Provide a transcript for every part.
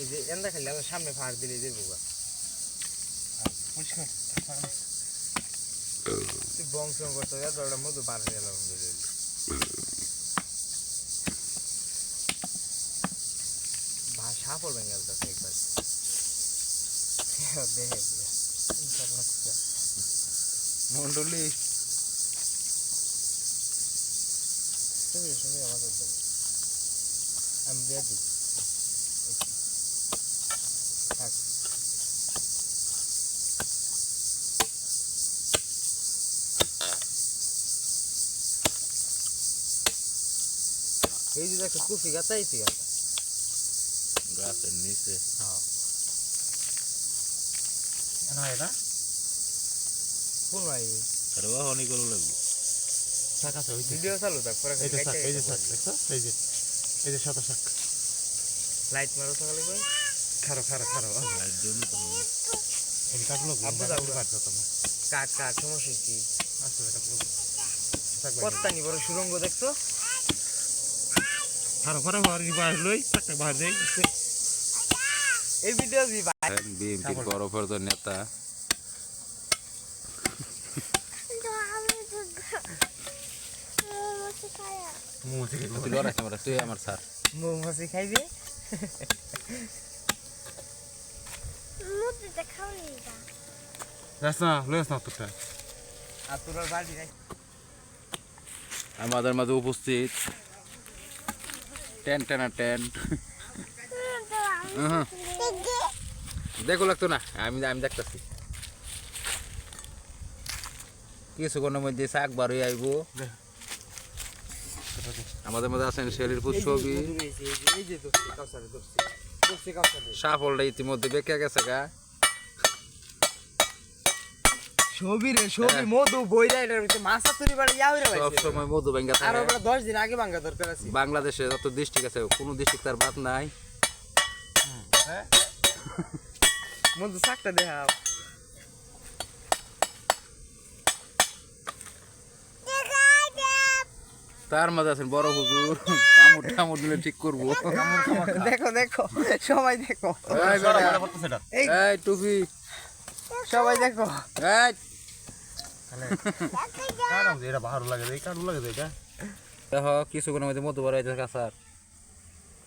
এই যে এন্দা খাইলে সামনে ফাড় দিলে দেবো গা পরিষ্কার তুই বংশ করতে ওটা মধু পার হয়ে গেল ভাষা পড়বেন গেল তাতে একবার মন্ডলী তুমি শুনে আমাদের দেবো আমি দিয়ে দিই থাক এই যে দেখো কুফি গাতাইছি গাতা গাছের নিচে হ্যাঁ না এটা কোন ভাই আরে বাহ অনেক ভালো লাগবে শাক আছে ওই ভিডিও চালু থাক পরে এই যে শাক এই যে শাক দেখছো এই যে সাদা শাক লাইট মারো সকালে কই খারো লাইট জ্বলি তো এই কাটলো আব্বু যাও কাটছো তোমরা কাট সমস্যা কি আচ্ছা কাটলো শাক কত্তানি বড় সুরঙ্গ দেখছো খারো আর কি বাইরে লই শাকটা বাইরে দেই এই ভিডিও দি ভাই বিএনপির বড় পর্যায়ের নেতা তুই লড়াই ক্যামেরা তুই আমার স্যার মৌমাছি খাইবে রাসনা লইস না তোটা আর তোর বাড়ি নাই আমাদের মাঝে উপস্থিত টেন্ট দেখো লাগতো না আমি দেখতেছি কিছুক্ষণের মধ্যে শাক বার হয়ে আইব আমাদের মধ্যে আছেন শেলিরপুর ছবি এই যে দোস্তি কাউসারে সাফলটা ইতিমধ্যে বেঁকে গেছে গা ছবি মধু বইরা এটার ভিতরে মাছা তুরি বাড়ি ইয়া হইরা সব সময় মধু ভাঙ্গা আর থাকে ওটা 10 দিন আগে ভাঙ্গা দরকার আছে বাংলাদেশে যত ডিস্ট্রিক্ট আছে কোনো ডিস্ট্রিক্ট তার বাদ নাই হ্যাঁ মধু শাকটা দেখাও তার মাঝে আছেন বড় হুজুর কামড় দিলে ঠিক করবো দেখো সবাই দেখো এই টুপি সবাই দেখো এই এটা ভালো লাগে এই কাটু লাগে এটা দেখো কিছুক্ষণের মধ্যে মধু বার হইতেছে কাছার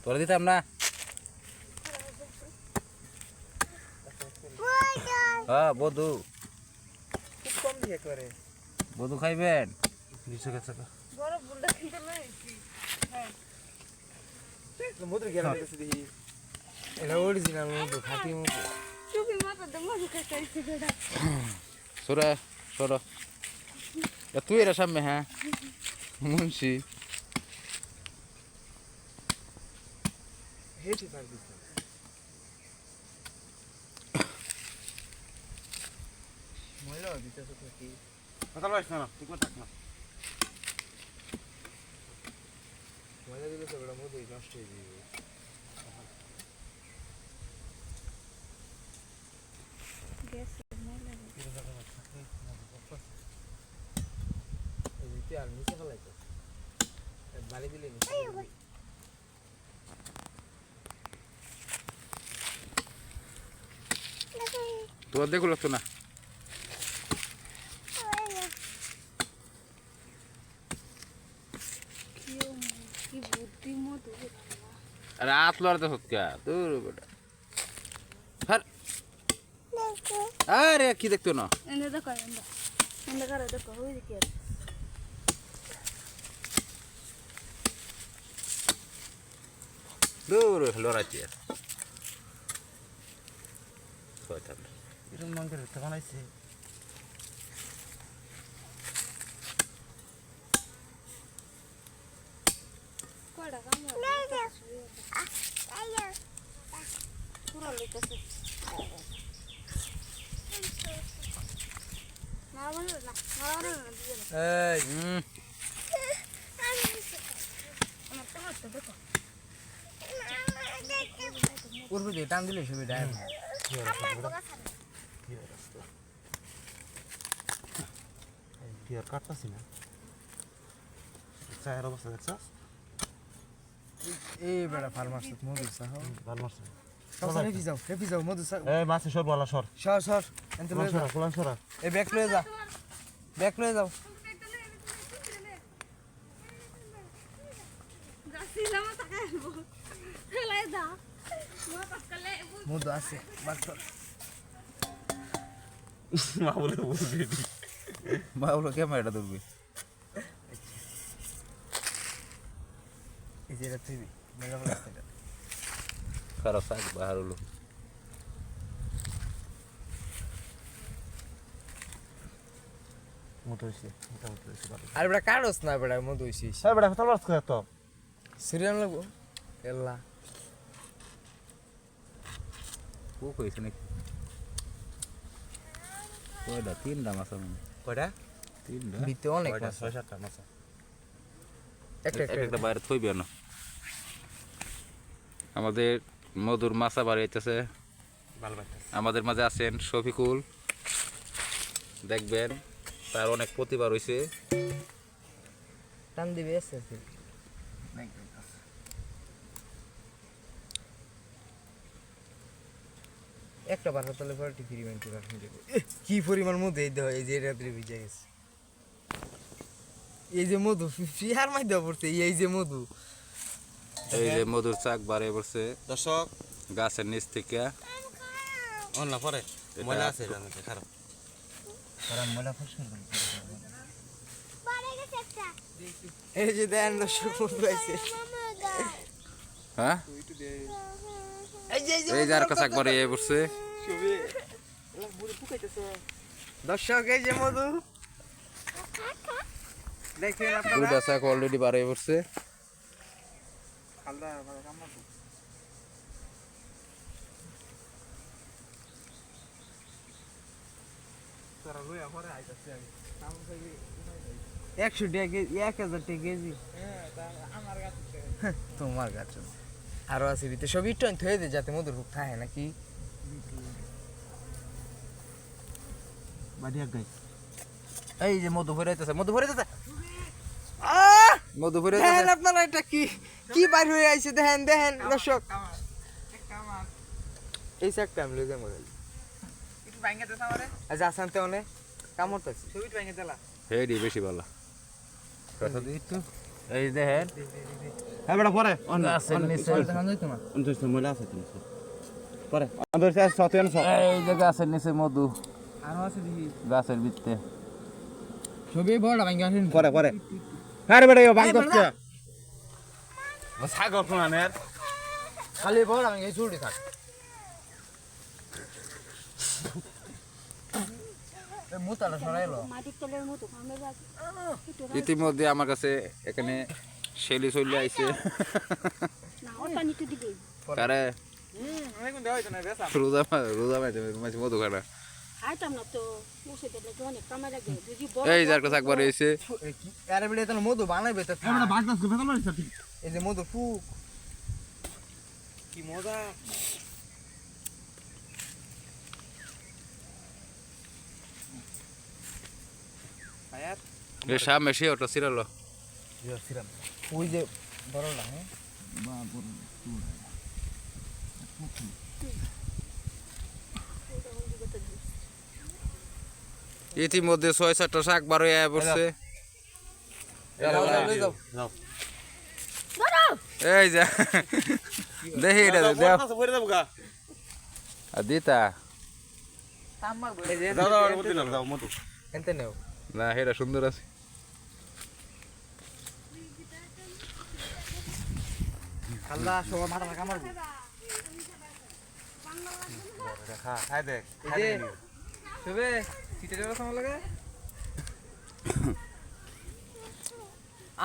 তোরা দিতাম না হ্যাঁ বধু খুব কম দিয়ে করে বধু খাইবেন নিচে গেছে বড় বুলটা কিনতে লইছি হ্যাঁ মধুর গেরা দিতেছি দেখি এটা অরিজিনাল মধু খাঁটি মধু চুপি মাথা দে মধু খাইছি বেটা সরা তুই এরা সামনে হ্যাঁ মুন্সি হেঁটে পার দিতে ময়লা দিতেছে তো কি কথা লইছ না তুই কথা থাক না ময়লা দিলে তো ওটা মধুই নষ্ট হয়ে যাবে গ্যাস ময়লা এই দিতে আর নিচে ফেলাইতো বাড়ি দিলে নিচে তোর দেখো লাগতো না কি বুদ্ধি মধু আরে হাত লড়তে সত্যা দূর বেটা আরে কি দেখতো না এনে দেখো এনে করে দেখো ওই দিকে দূর লড়াইছি আর এরকম মাংকের ভিতরে বানাইছে কয়টা কাম পুরো লইতেছে না বলো না দিও না এই আমার তো দেখো করবে যে টান দিলে সুবিধা কি আর কাটতাছি না চায়ের অবস্থা দেখছস এই বেড়া ফার্মার সাথে মধুর চাহ ভালো মারছে কাউসার রেফি যাও মধু এ মাছে সর বলা সর সর এনতে লয়ে যা কোলান সরা এই ব্যাগ লয়ে যা ব্যাগ লয়ে যাও মধু আছে বাচ্চা মা বলে বুঝবি মা বলো ক্যামেরাটা ধরবি এই যে তুই মেলা বলা আছে খারাপ শাক বাহার হলো মোটরছে আর বড় কারস না বড় মধু হইছে হ্যাঁ বেটা কথা বলছ তো সিরিয়াল লাগবো এল্লা খুব হয়েছে নাকি কয়টা 3টা মাছ আছে কয়টা 3টা বিতে অনেক কয়টা মাছ 6-7টা মাছ একটা বাইরে থইবে না আমাদের মধুর মাছা বাড়ি হইতেছে ভালো বাইতেছে আমাদের মাঝে আছেন শফিকুল দেখবেন তার অনেক প্রতিভা রয়েছে টান দিবে আছে একটা বাসা তলে পরে ফ্রি মেন্টি রাখুন কি পরিমাণ মধু এই দেওয়া এই যে রাত্রে ভিজে গেছে এই যে মধু ফিহার মাই দেওয়া পড়ছে এই যে মধু এই যে মধুর চাক বাড়ে পড়ছে দর্শক গাছের নিচ থেকে অন না পরে ময়লা আছে এর মধ্যে খারাপ কারণ ময়লা পরিষ্কার করে এই যে দেন দর্শক মধু আছে হ্যাঁ এই যে এই যার কাছে একবার এ পড়ছে দর্শক এই যে মধু দেখেন আপনারা দুইটা চাক অলরেডি বাড়ে পড়ছে একশো টাকা 1000 টাকা কেজি তোমার গাছ আরো আছে ভিতরে সব ইট থয়ে দে যাতে মধুর হুক থাকে নাকি বাড়িয়া গাই এই যে মধু ভরে যাইতেছে মধু ভরে যাইতেছে মধু ভরে দেখেন যাইতেছে আপনারা এটা কি কি বাইর হয়ে আইছে দেখেন দেখেন দর্শক এই চাকটা আমি লই যাবো একটু ভাঙে দে আমারে আচ্ছা আসানতে অনেক কামড়তাছি ছবি ভাঙে দেলা হেডি বেশি ভালো কথা দিই তো এই দেখেন হ্যাঁ বেটা পরে অন গাছের নিচে দেখান যাইতো না অন্তর ময়লা আছে তো পরে অন্তর সে সতেন সব এই যে গাছের নিচে মধু আরো আছে দেখি গাছের ভিতরে ছবি বড় ভাঙে আসেন পরে পরে হ্যাঁ বেটা ইও বাং করছে ও সাগর কোনানের খালি বড় ভাঙে ছুটি থাক এই মুতাটা সরাইলো মাটির তলের মতো আমরা যাচ্ছি ইতিমধ্যে আমার কাছে এখানে শেলি চলে আইছে না ওটা নিতে দিবে কারে অনেক দেওয়া হইতো না বেসা রোজা মাঝে মধু খানা আইতাম না তো বসে দিলে অনেক কামাই লাগে যদি এই যার কাছে একবার এসে কি আরে বেটা তাহলে মধু বানাইবে তো হ্যাঁ বেটা বাগদাস করে ফেলা লইছ ঠিক এই যে মধু ফুক কি মজা আয়াত এ সামনে সে ওটা সিরালো ইয়া সিরাম ওই যে বড়টা হ্যাঁ ইতিমধ্যে 6-7টা শাক বার হয়ে পড়ছে নাও এই যা দেখি এটা দেও কাছে পড়ে যাবো গা আর দিতা এই যে দাও দাও মত দিলাম দাও মত এনতে নেও না এটা সুন্দর আছে আল্লাহ সবার মাথা কামারবো দেখা খাই দেখ এই যে সবে কিতে যাবে সময় লাগে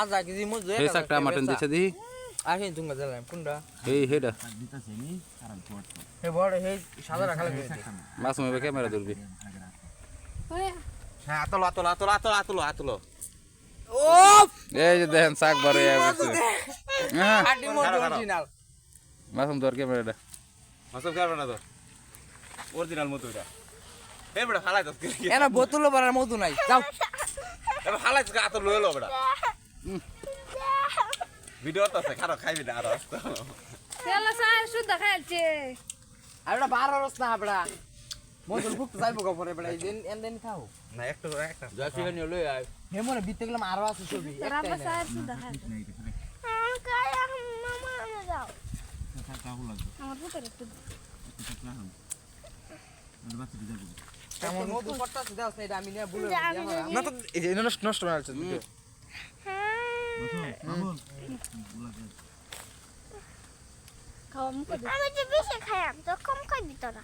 আজ আগে যে মজা এই শাকটা মাটন দিছে দি আসেন তুমি গেলাম কোনটা এই হেডা দিতাছে নি কারণ পড় হে বড় হে সাদা রাখা লাগে মাছ মেবে ক্যামেরা ধরবি হ্যাঁ আতলো আতলো আতলো আতলো আতলো আতলো ও এই যে দেখেন শাক বার হয়ে পড়ছে হ্যাঁ আটি মধু অরিজিনাল মাছ ধর ক্যামেরাটা মাসব কার বানা তো অরিজিনাল মত এটা এই বড় হালাই তো এনা বোতল ভরার মধু নাই যাও এবার হালাই তো আতলো লইলো বড় ভিডিও তো আছে খারাপ খাইবি না আর আসতো তেলা সার শুদ্ধ খাইছে আর ওটা বার হরস না বড়া মজুর খুব যাইবো গো পরে বড়া এই দিন এন্দেন খাও না একটা একটা যা শিখে নিয়ে লই আয় হে মনে বিতে গেলাম আরো আছে ছবি রাবা স্যার সুদা খায় কাই মামা না যাও আমার ভিতরে একটু কেমন মধু পড়তাছে দাও সেই আমি নিয়ে বলে না তো এই যে নষ্ট নষ্ট হয়ে যাচ্ছে ভিডিও খাওয়া মুখে আমি যে বেশি খাইলাম তো কম খাইবি তোরা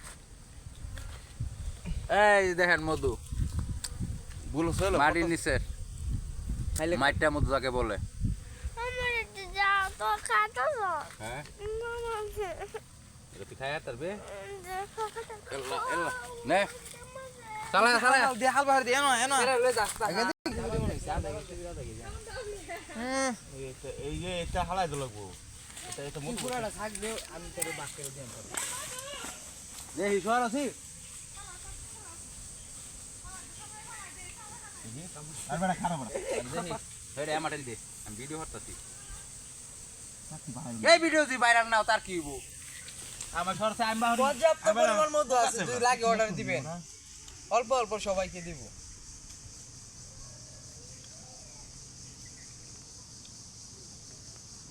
এই দেখেন মধু বলো চলো মাটির নিচের খাইলে মাটিটা মধু যাকে বলে আমার একটু যাও তো খাতো তো হ্যাঁ মামা এটা তুই খায় তারবে দেখো এল্লা এল্লা নে চালা চালা দিয়ে হাল বাহার দিয়ে এনো এরে লয়ে যাস এই যে এটা হালাই তো লাগবো এটা এটা মন পুরাটা থাকবে আমি তোরে বাক করে দিলাম নে হিসর আছে আর বড় খারাপ বড় হেরে আমারে দে আমি ভিডিও করতেছি সাথী ভাই এই ভিডিও যদি ভাইরাল না তার কি হইব আমার সরছে আমি বাহুরি পর্যাপ্ত পরিমাণ মধু আছে যদি লাগে অর্ডার দিবেন অল্প অল্প সবাইকে দিব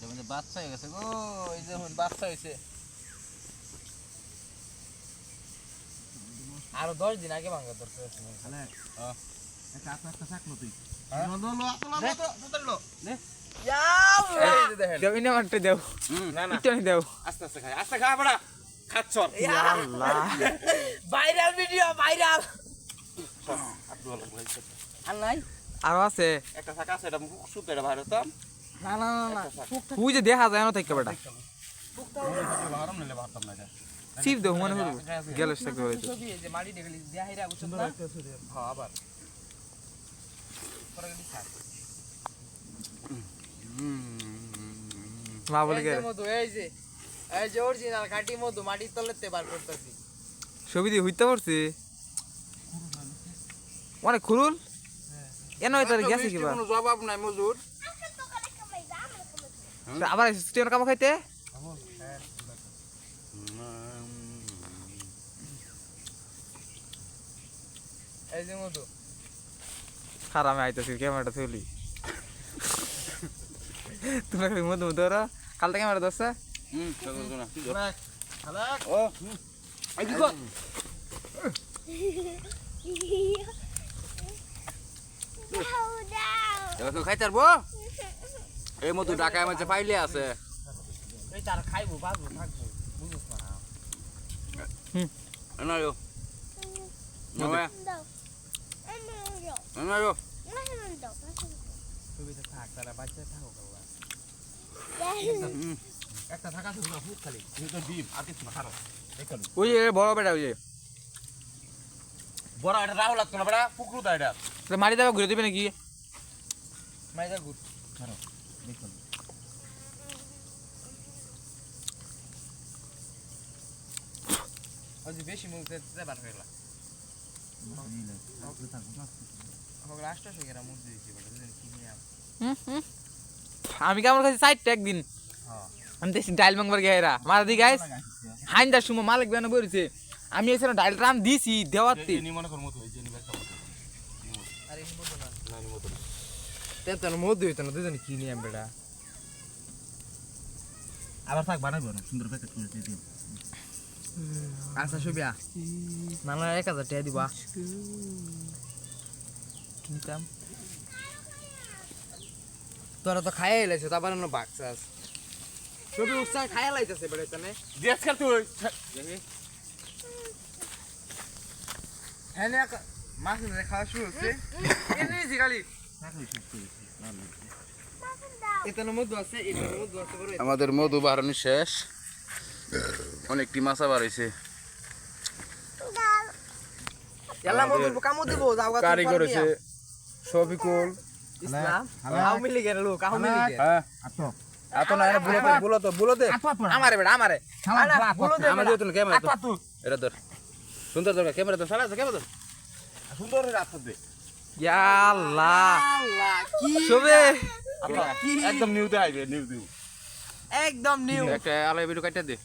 যেমন বাচ্চা হয়ে গেছে গো এই যে বাচ্চা হইছে আরো 10 দিন আগে ভাঙা দরকার আছে একটা একটা থাকলো তুই লো যাও এই যে দেখেন দেও ইনা মারতে দেও না না ইটা দেও আস্তে আস্তে খাই আস্তে খা বড় খাচ্ছ আল্লাহ ভাইরাল ভিডিও ভাইরাল আর নাই আর আছে একটা থাকা আছে এটা সুতো এটা বাইরে তো না না না তুই যে দেখা যায় না থাকতে বেটা আরাম নিলে ভাবতাম না এটা চিপ দেও মনে হলো গেলস থাকতে হইতো ছবি এই যে মাটি দেখলি দেয়া হেরা বুঝছ না হ্যাঁ আবার পরে গেলি ছাড় মা বলে এই যে মধু এই যে অরিজিনাল খাঁটি মধু মাটির তলেতে বার করতেছি ছবি দিয়ে হইতে পারছে অনেক খুরুল এনে তার গেছে কিবা কোনো জবাব নাই মজুর আবার স্টেন কাম খাইতে এই যে মধু খারাপ আইতাছি ক্যামেরাটা তুলি তুমি খালি মধু ধরো কালটা ক্যামেরা ধরছে চলো না ও এই দেখো দাও দাও এবার কেউ খাইতে পারবো এই মতো ঢাকায় মাঝে পাইলে আছে এই তার খাইবো বাজবো থাকবো বুঝছ না না yo no ve দাও আমি no yo দাও ছবিতে থাক তারা বাচ্চা থাকো বাবা একটা থাকা আছে না ফুট খালি তুই তো ডিম আর কিছু না খারো দেখালু ওই যে বড় বেটা ওই যে বড় এটা রাহুল লাগতো না বড় পুকুর দা এটা মারি দেবে ঘুরে দিবে নাকি মাইজা গুড খারো দেখালু ওই যে বেশি মুখ দিতে বার হয়ে গেল আমাকে লাস্ট হয়ে গেল মুখ দিয়েছি বলে কি নিয়ে আমি কেমন খাইছি সাইড একদিন আমি দেখছি ডাইল মাংবার গেরা মারা দি গাইস হাইন্দার সময় মালিক বেনা বলেছে আমি এসে ডাইল রাম দিছি দেওয়াতে নি মনে কর মতো এই যে নি একটা মতো আরে এই মধু না না নি মতো তেন মধু হইতো না দুজন কি নিয়ে বেড়া আবার থাক বানাইবো না সুন্দর প্যাকেট করে দিয়ে দিন আচ্ছা সুবিয়া নানা 1000 টাকা দিবা কিনতাম তোরা তো খাইয়া এলাইছে তারপর না বাক্সাস ছবি উৎসাহ খাইয়া লাইতেছে বেড়ে তানে দেখ কর তুই হ্যাঁ মাছ ধরে খাওয়া শুরু হচ্ছে এনেছি খালি এটার মধ্যে আছে এটার মধ্যে আছে বড় আমাদের মধু বাহারানি শেষ অনেকটি মাছা বার হয়েছে এলা মধু কামো দিব যাও গা কারিগর হইছে শফিকুল ইসলাম আওয়ামী লীগের লোক আওয়ামী লীগের হ্যাঁ আতো এত না বুলতে আমারে বেটা আমারে আমাদের তো ক্যামেরা তো এটা ধর সুন্দর ধর ক্যামেরা ধর সালা ক্যামেরা ধর সুন্দর রাস্তা দে ইয়া আল্লাহ আল্লাহ কি শোবে একদম নিউ দে আইবে নিউ দিউ একদম নিউ একটা আলাই ভিডিও কাটতে দে